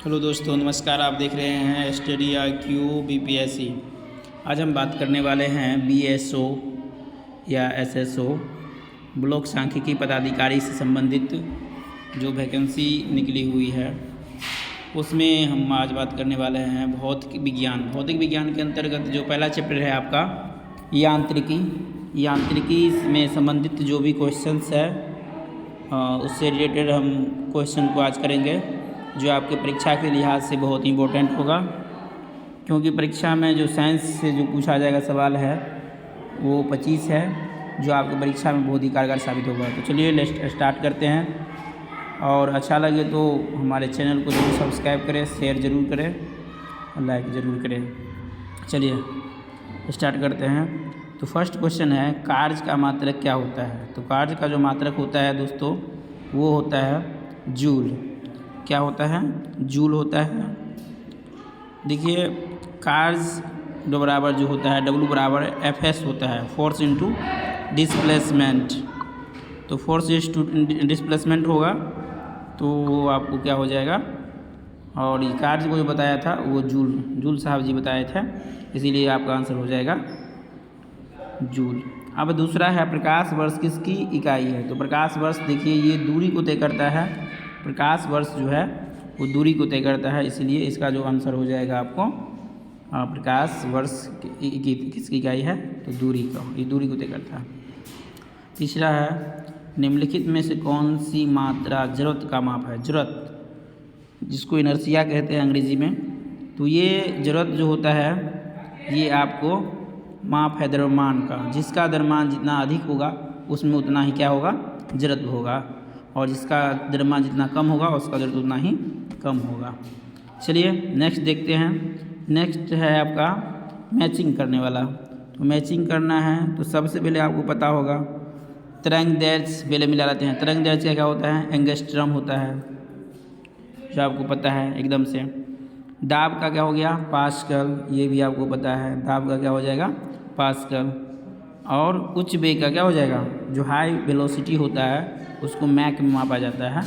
Hello दोस्तों, नमस्कार। आप देख रहे हैं स्टडी IQ BPSC। आज हम बात करने वाले हैं BSO या SSO ब्लॉक सांख्यिकी पदाधिकारी से संबंधित जो वैकेंसी निकली हुई है उसमें हम आज बात करने वाले हैं भौतिक विज्ञान। भौतिक विज्ञान के अंतर्गत जो पहला चैप्टर है आपका यांत्रिकी में संबंधित जो भी क्वेश्चंस है उससे रिलेटेड हम क्वेश्चन को आज करेंगे, जो आपके परीक्षा के लिहाज से बहुत इम्पोर्टेंट होगा, क्योंकि परीक्षा में जो साइंस से जो पूछा जाएगा सवाल है वो 25 है, जो आपकी परीक्षा में बहुत ही कारगर साबित होगा। तो चलिए स्टार्ट करते हैं, और अच्छा लगे तो हमारे चैनल को जरूर सब्सक्राइब करें, शेयर ज़रूर करें और लाइक ज़रूर करें। चलिए स्टार्ट करते हैं। तो फर्स्ट क्वेश्चन है, कार्य का मात्रक क्या होता है? तो कार्य का जो मात्रक होता है दोस्तों वो होता है जूल। क्या होता है? जूल होता है। देखिए कार्य जो बराबर जो होता है W बराबर FS होता है, फोर्स इंटू डिस्प्लेसमेंट। तो फोर्स इंटू डिस्प्लेसमेंट होगा तो आपको क्या हो जाएगा, और ये कार्य को जो बताया था वो जूल साहब जी बताए थे, इसीलिए आपका आंसर हो जाएगा जूल। अब दूसरा है, प्रकाश वर्ष किसकी इकाई है? तो प्रकाश वर्ष देखिए ये दूरी को तय करता है। प्रकाश वर्ष जो है वो दूरी को तय करता है, इसलिए इसका जो आंसर हो जाएगा आपको प्रकाश वर्ष किसकी इकाई है? तो दूरी का, ये दूरी को तय करता है। तीसरा है, निम्नलिखित में से कौन सी मात्रा जरूरत का माप है? जरूरत जिसको इनर्शिया कहते हैं अंग्रेजी में। तो ये जरूरत जो होता है ये आपको माप है द्रव्यमान का। जिसका द्रव्यमान जितना अधिक होगा उसमें उतना ही क्या होगा? जरूरत होगा, और जिसका द्रव्यमान जितना कम होगा उसका जरूरत उतना ही कम होगा। चलिए नेक्स्ट देखते हैं। नेक्स्ट है आपका मैचिंग करने वाला। तो मैचिंग करना है तो सबसे पहले आपको पता होगा तरंगदैर्घ्य पहले मिला लाते हैं। तरंगदैर्घ्य क्या होता है? एंगस्ट्रम होता है, जो आपको पता है एकदम से। दाब का क्या हो गया? पास्कल, ये भी आपको पता है। दाब का क्या हो जाएगा? पास्कल। और उच्च वेग का क्या हो जाएगा? जो हाई वेलोसिटी होता है उसको मैक में मापा जाता है।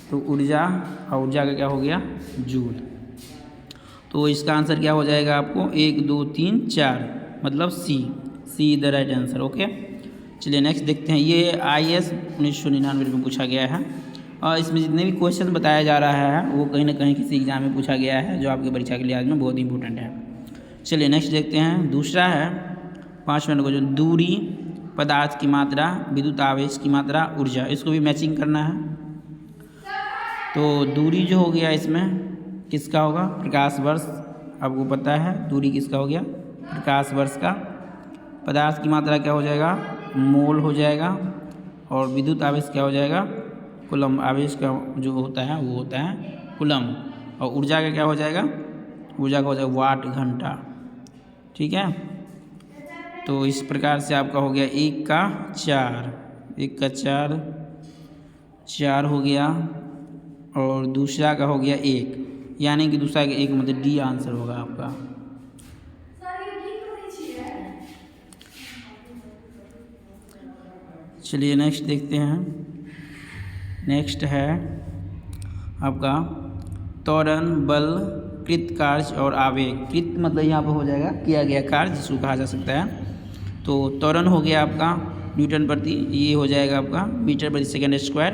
तो ऊर्जा, और ऊर्जा का क्या हो गया? जूल। तो इसका आंसर क्या हो जाएगा आपको? 1 2 3 4, मतलब see the right answer. Okay चलिए नेक्स्ट देखते हैं। ये IAS 1999 में पूछा गया है, और इसमें जितने भी क्वेश्चन बताया जा रहा है वो कहीं ना कहीं किसी एग्जाम में पूछा गया है, जो आपकी परीक्षा के लिहाज में बहुत इंपॉर्टेंट है। चलिए नेक्स्ट देखते हैं। दूसरा है 5 मिनट क्वेश्चन, दूरी, पदार्थ की मात्रा, विद्युत आवेश की मात्रा, ऊर्जा, इसको भी मैचिंग करना है। तो दूरी जो हो गया इसमें किसका होगा? प्रकाश वर्ष, आपको पता है दूरी किसका हो गया? प्रकाश वर्ष का। पदार्थ की मात्रा क्या हो जाएगा? मोल हो जाएगा। और विद्युत आवेश क्या हो जाएगा? कूलम। आवेश का जो होता है वो होता है कूलम। और ऊर्जा का क्या हो जाएगा? ऊर्जा का हो जाएगा वाट घंटा। ठीक है, तो इस प्रकार से आपका हो गया 1 का 4 हो गया, और दूसरा का हो गया 1, यानी कि दूसरा का 1 मतलब डी आंसर होगा आपका। चलिए नेक्स्ट देखते हैं। नेक्स्ट है आपका त्वरण, बल, कृत कार्य और आवेग। कृत मतलब यहाँ पर हो जाएगा किया गया कार्य, जिसको कहा जा सकता है। तो त्वरण हो गया आपका न्यूटन प्रति, ये हो जाएगा आपका मीटर प्रति सेकंड स्क्वायर।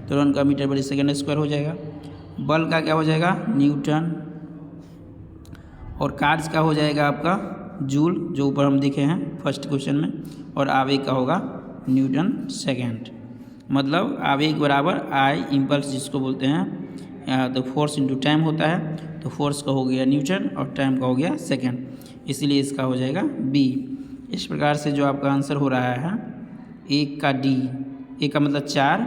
त्वरण का मीटर प्रति सेकंड स्क्वायर हो जाएगा। बल का क्या हो जाएगा? न्यूटन। और कार्य का हो जाएगा आपका जूल, जो ऊपर हम देखे हैं फर्स्ट क्वेश्चन में। और आवेग का होगा न्यूटन सेकेंड। मतलब आवेग बराबर आई इम्पल्स जिसको बोलते हैं। तो फोर्स इंटू टाइम होता है, तो फोर्स का हो गया न्यूटन और टाइम का हो गया सेकेंड, इसीलिए इसका हो जाएगा बी। इस प्रकार से जो आपका आंसर हो रहा है 1 का डी, 1 का मतलब 4,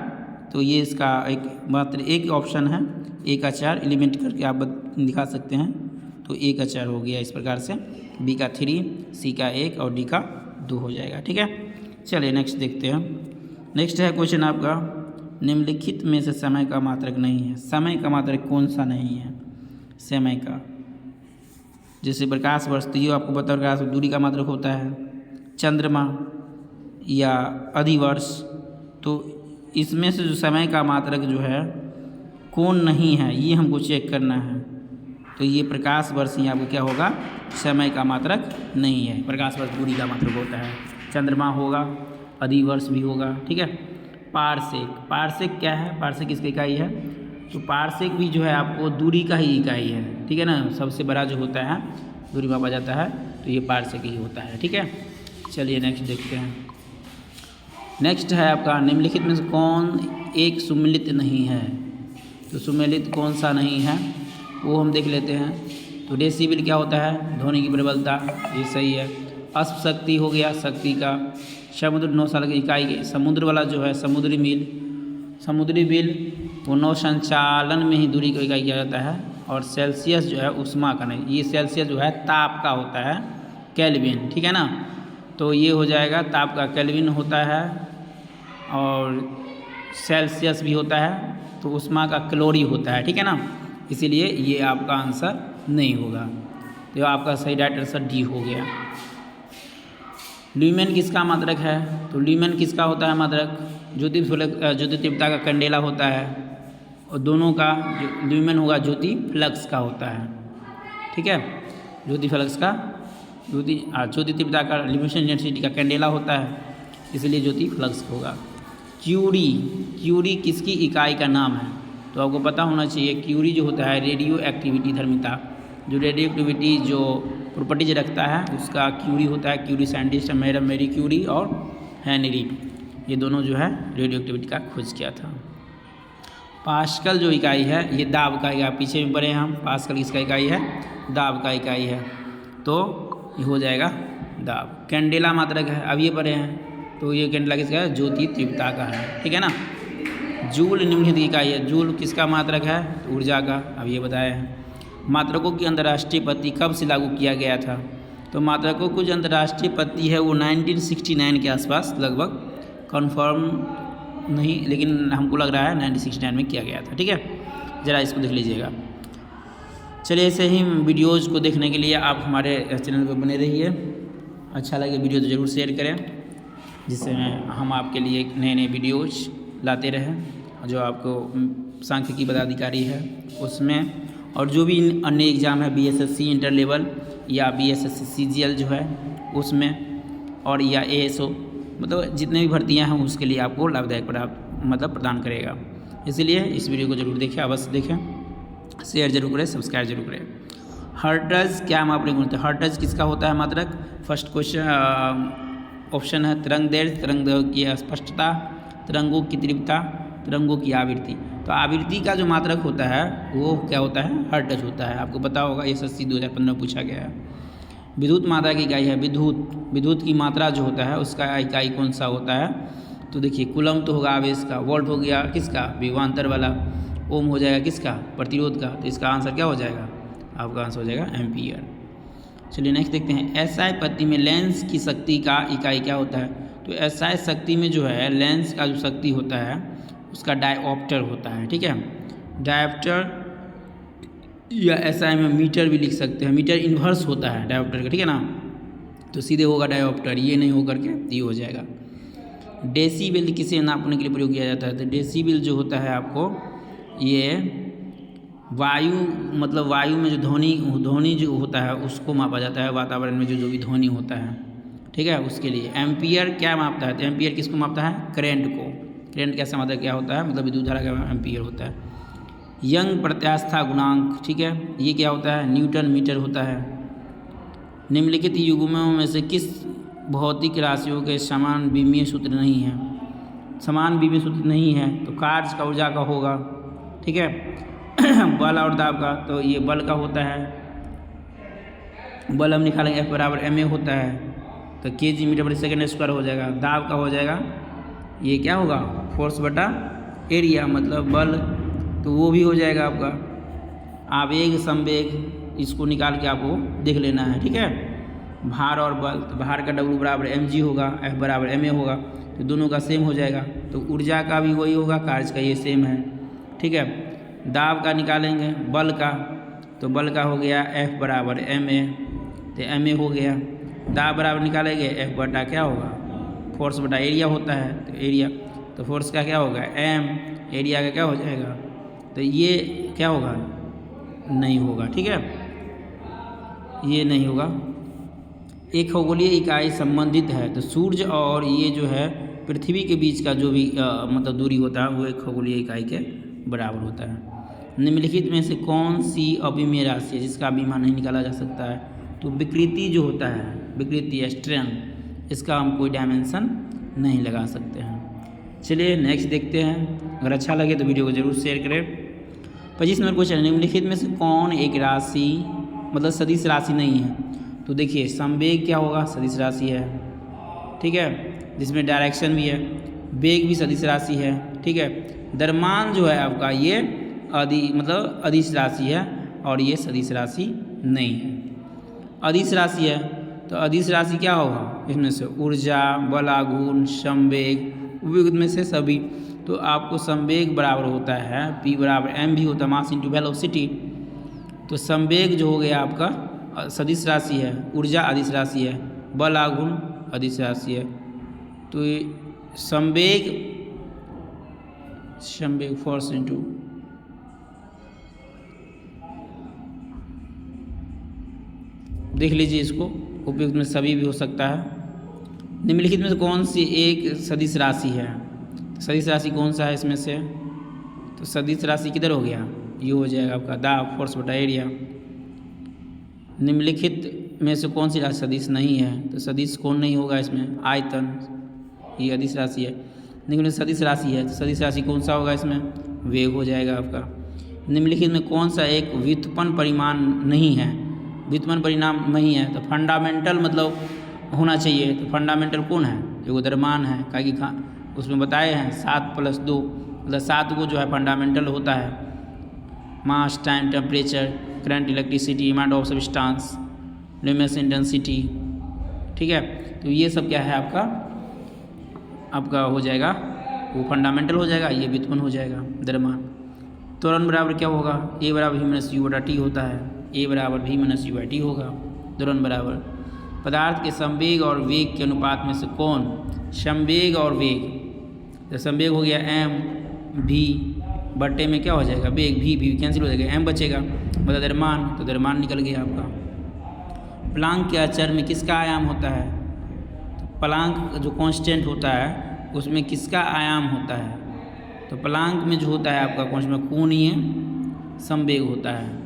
तो ये इसका एक मात्र एक ऑप्शन है। 1 का 4 एलिमेंट करके आप दिखा सकते हैं, तो 1 का 4 हो गया। इस प्रकार से बी का 3, सी का 1 और डी का 2 हो जाएगा। ठीक है, चलिए नेक्स्ट देखते हैं। नेक्स्ट है क्वेश्चन आपका, निम्नलिखित में से समय का मात्रक नहीं है। समय का मात्रक कौन सा नहीं है? समय का, जैसे प्रकाश वर्ष, तो ये आपको पता है प्रकाश दूरी का मात्रक होता है। चंद्रमा या अधिवर्ष, तो इसमें से जो समय का मात्रक जो है कौन नहीं है, ये हमको चेक करना है। तो ये प्रकाश वर्ष ही आपको क्या होगा, समय का मात्रक नहीं है, प्रकाश वर्ष दूरी का मात्रक होता है। चंद्रमा होगा, अधिवर्ष भी होगा, ठीक है। पारसेक, पारसेक क्या है, पारसेक किसकी इकाई है, तो पारसेक भी जो है आपको दूरी का ही इकाई है, ठीक है ना। सबसे बड़ा जो होता है दूरी मापा जाता है तो ये पारसेक ही होता है, ठीक है। चलिए नेक्स्ट देखते हैं। नेक्स्ट है आपका निम्नलिखित में से कौन एक सुमेलित नहीं है। तो सुमेलित कौन सा नहीं है वो हम देख लेते हैं। तो डेसिबल क्या होता है, ध्वनि की प्रबलता, ये सही है। अश्व शक्ति हो गया, शक्ति का। समुद्र नौचालन की इकाई, समुद्र वाला जो है समुद्री मील, समुद्री मील वो नौ संचालन में ही दूरी को इकाई किया जाता है। और सेल्सियस जो है उष्मा का नहीं, ये सेल्सियस जो है ताप का होता है, केल्विन, ठीक है ना। तो ये हो जाएगा ताप का केल्विन होता है, और सेल्सियस भी होता है, तो उष्मा का कैलोरी होता है, ठीक है ना। इसीलिए ये आपका आंसर नहीं होगा। तो आपका सही राइट आंसर डी हो गया। ल्यूमेन किसका मात्रक है, तो ल्यूमेन किसका होता है मात्रक, ज्योति तीव्रता का कैंडेला होता है, और दोनों का जो ल्यूमेन होगा ज्योति फ्लक्स का होता है, ठीक है। ज्योति फ्लक्स का ज्योति तीव्रता का ल्यूमिनेशन इंटेंसिटी का कैंडेला होता है, इसलिए ज्योति फ्लक्स होगा। क्यूरी, क्यूरी किसकी इकाई का नाम है, तो आपको पता होना चाहिए। क्यूरी जो होता है रेडियो एक्टिविटी धर्मिता, जो रेडियो एक्टिविटी जो प्रॉपर्टीज रखता है उसका क्यूरी होता है। Curie scientist madam Marie Curie और हेनरी, ये दोनों जो है रेडियो एक्टिविटी का खोज किया था। पास्कल जो इकाई है ये दाब का इकाई, पीछे में पढ़े हम, पास्कल किसका इकाई है, दाब का इकाई है, तो ये हो जाएगा दाब। कैंडेला मात्रक है, अब ये पढ़े हैं, तो ये कैंडेला किसका है, ज्योति तीव्रता का है, ठीक है ना। जूल निम्नलिखित की इकाई है, जूल किसका मात्रक है, तो ऊर्जा का, अब ये बताया है। मात्रकों की अंतर्राष्ट्रीय पत्ती कब से लागू किया गया था, तो मात्रकों की जो अंतर्राष्ट्रीय पत्ती है वो 1969 के आसपास लगभग, कंफर्म नहीं लेकिन हमको लग रहा है 1969 में किया गया था, ठीक है। ज़रा इसको देख लीजिएगा। चलिए ऐसे ही वीडियोज़ को देखने के लिए आप हमारे चैनल पर बने रहिए। अच्छा लगे वीडियो तो ज़रूर शेयर करें, जिससे हम आपके लिए नए नए वीडियोज़ लाते रहें, जो आपको सांख्यिकी पदाधिकारी है उसमें, और जो भी अन्य एग्ज़ाम है बीएसएससी इंटर लेवल या बीएसएससी सीजीएल जो है उसमें, और या एएसओ, मतलब जितने भी भर्तियां हैं उसके लिए आपको लाभदायक प्रदान करेगा। इसलिए इस वीडियो को जरूर देखें, अवश्य देखें, शेयर जरूर करें, सब्सक्राइब जरूर करें। हर्ट्ज क्या मापने गुण, हर्ट्ज किसका होता है मात्रक, फर्स्ट क्वेश्चन ऑप्शन है तरंग दैर्घ्य, तरंग की स्पष्टता, तरंगों की तीव्रता, तरंगों की आवृत्ति। तो आवृत्ति का जो मात्रक होता है वो क्या होता है, हर्ट्ज होता है। आपको पता होगा एसएससी 2015 पूछा गया है। विद्युत मात्रा की इकाई है विद्युत, विद्युत की मात्रा जो होता है उसका इकाई कौन सा होता है, तो देखिए कूलम तो होगा आवेश का, वोल्ट हो गया किसका, विभवांतर वाला, ओम हो जाएगा किसका, प्रतिरोध का। तो इसका आंसर क्या हो जाएगा, आपका आंसर हो जाएगा एम्पियर। चलिए नेक्स्ट देखते हैं। एसआई पत्ती में लेंस की शक्ति का इकाई क्या होता है, तो एसआई शक्ति में जो है लेंस का जो शक्ति होता है उसका डायऑप्टर होता है, ठीक है। डायऑप्टर या एसआई में मीटर भी लिख सकते हैं, मीटर इन्वर्स होता है डायऑप्टर का, ठीक है ना। तो सीधे होगा डायऑप्टर, ये नहीं हो करके ये हो जाएगा। डेसीबल किसे नापने के लिए प्रयोग किया जाता है, तो डेसीबल जो होता है आपको ये वायु, मतलब वायु में जो ध्वनि जो होता है उसको मापा जाता है, वातावरण में जो भी ध्वनि होता है, ठीक है, उसके लिए। एम्पियर क्या मापता है, तो एम्पियर किसको मापता है, करंट को। करंट कैसा मतलब क्या होता है, मतलब विद्युत धारा का एम्पियर होता है। यंग प्रत्यास्था गुणांक, ठीक है, ये क्या होता है, न्यूटन मीटर होता है। निम्नलिखित युग्मों में से किस भौतिक राशियों के समान विमीय सूत्र नहीं है, समान विमीय सूत्र नहीं है, तो कार्य का ऊर्जा का होगा, ठीक है। बल और दाब का, तो ये बल का होता है, बल हम निकालेंगे F बराबर ma होता है, तो kg मीटर प्रति सेकंड स्क्वायर हो जाएगा। दाब का हो जाएगा, ये क्या होगा, फोर्स बटा एरिया, मतलब बल, तो वो भी हो जाएगा आपका। आवेग संवेग इसको निकाल के आपको देख लेना है, ठीक है। भार और बल, तो भार का W बराबर mg होगा, F बराबर ma होगा, तो दोनों का सेम हो जाएगा। तो ऊर्जा का भी वही होगा, कार्य का ये सेम है, ठीक है। दाब का निकालेंगे बल का, तो बल का हो गया F बराबर ma, तो ma हो गया। दाब बराबर निकालेंगे F बटा क्या होगा, फोर्स बटा एरिया होता है, तो एरिया, तो फोर्स का क्या होगा m, एरिया का क्या हो जाएगा तो ये क्या होगा, नहीं होगा। ठीक है, ये नहीं होगा। एक खगोलीय इकाई संबंधित है तो सूर्य और ये जो है पृथ्वी के बीच का जो भी मतलब दूरी होता है वो एक खगोलीय इकाई के बराबर होता है। निम्नलिखित में से कौन सी अविमेय राशि है जिसका बीमा नहीं निकाला जा सकता है? तो विकृति जो होता है, विकृति स्ट्रेन, इसका हम कोई डायमेंशन नहीं लगा सकते हैं। चलिए नेक्स्ट देखते हैं। अगर अच्छा लगे तो वीडियो को जरूर शेयर करें। 25 नंबर क्वेश्चन, निम्नलिखित में से कौन एक राशि मतलब सदिश राशि नहीं है? तो देखिए संवेग क्या होगा, सदिश राशि है। ठीक है, जिसमें डायरेक्शन भी है, वेग भी सदिश राशि है। ठीक है, द्रव्यमान जो है आपका ये मतलब अदिश राशि है और ये सदिश राशि नहीं है। अदिश राशि है तो अदिश राशि क्या होगा, इसमें से ऊर्जा, बलागुण, संवेग, वेग में से सभी। तो आपको संवेग बराबर होता है P बराबर mv होता है, मास इंटू वेलोसिटी। तो संवेग जो हो गया आपका सदिश राशि है, ऊर्जा अदिश राशि है, बल आघूर्ण अदिश राशि है। तो ये संवेग फोर्स इंटू देख लीजिए, इसको उपयुक्त में सभी भी हो सकता है। निम्नलिखित में से कौन सी एक सदिश राशि है? तो सदिश राशि कौन सा है इसमें से? तो सदिश राशि किधर हो गया, ये हो जाएगा आपका दाब फोर्स बटा एरिया। निम्नलिखित में से कौन सी राशि सदिश नहीं है? तो सदिश कौन नहीं होगा इसमें? आयतन, ये अदिश राशि है। निम्नलिखित सदिश राशि है तो सदिश राशि कौन सा होगा इसमें? वेग हो जाएगा आपका। निम्नलिखित में कौन सा एक व्युत्पन्न परिमाण नहीं है? व्युत्पन्न परिणाम नहीं है तो फंडामेंटल मतलब होना चाहिए। तो फंडामेंटल कौन है? एगो द्रव्यमान है, काहे कि उसमें बताए हैं 7 + 2 मतलब 7 को जो है फंडामेंटल होता है। Mass, time, temperature, current, electricity, amount of substance, luminous intensity. ठीक है, तो ये सब क्या है आपका हो जाएगा, वो फंडामेंटल हो जाएगा, ये व्युत्पन्न हो जाएगा द्रव्यमान। त्वरण बराबर क्या होगा? A बराबर v - u/t होता है, A बराबर v - u/t होगा। त्वरण बराबर पदार्थ के संवेग और वेग के अनुपात में से कौन? संवेग और वेग, तो संवेग हो गया mv बट्टे में क्या हो जाएगा, वेग v कैंसिल हो जाएगा, m बचेगा, मतलब द्रव्यमान, तो द्रव्यमान निकल गया आपका। प्लांक के अचर में किसका आयाम होता है? तो प्लांक जो कांस्टेंट होता है उसमें किसका आयाम होता है? तो प्लांक में जो होता है आपका कांस्टेंट कोणीय संवेग होता है।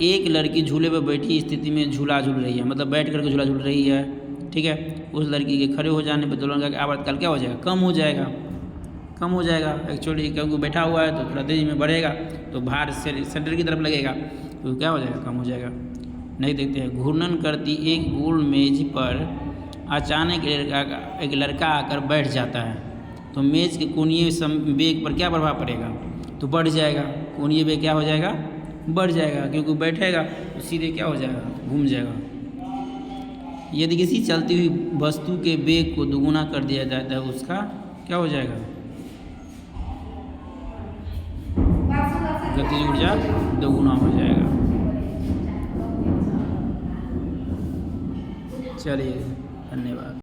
एक लड़की झूले पर बैठी स्थिति में झूला झूल रही है, मतलब बैठ करके झूला झूल रही है। ठीक है, उस लड़की के खड़े हो जाने पर दोलन का आवर्तकाल क्या हो जाएगा, कम हो जाएगा एक्चुअली, क्योंकि बैठा हुआ है तो थोड़ा तेजी में बढ़ेगा तो भार सेंटर की तरफ लगेगा तो क्या हो जाएगा, कम हो जाएगा। नहीं देखते हैं, घूर्णन करती एक गोल मेज पर अचानक एक लड़का आकर बैठ जाता है तो मेज के कोणीय वेग पर क्या प्रभाव पड़ेगा? तो बढ़ जाएगा, कोणीय वेग क्या हो जाएगा, बढ़ जाएगा, क्योंकि बैठेगा तो सीधे क्या हो जाएगा, घूम जाएगा। यदि किसी चलती हुई वस्तु के वेग को दोगुना कर दिया जाता है उसका क्या हो जाएगा, गतिज ऊर्जा दोगुना हो जाएगा। चलिए धन्यवाद।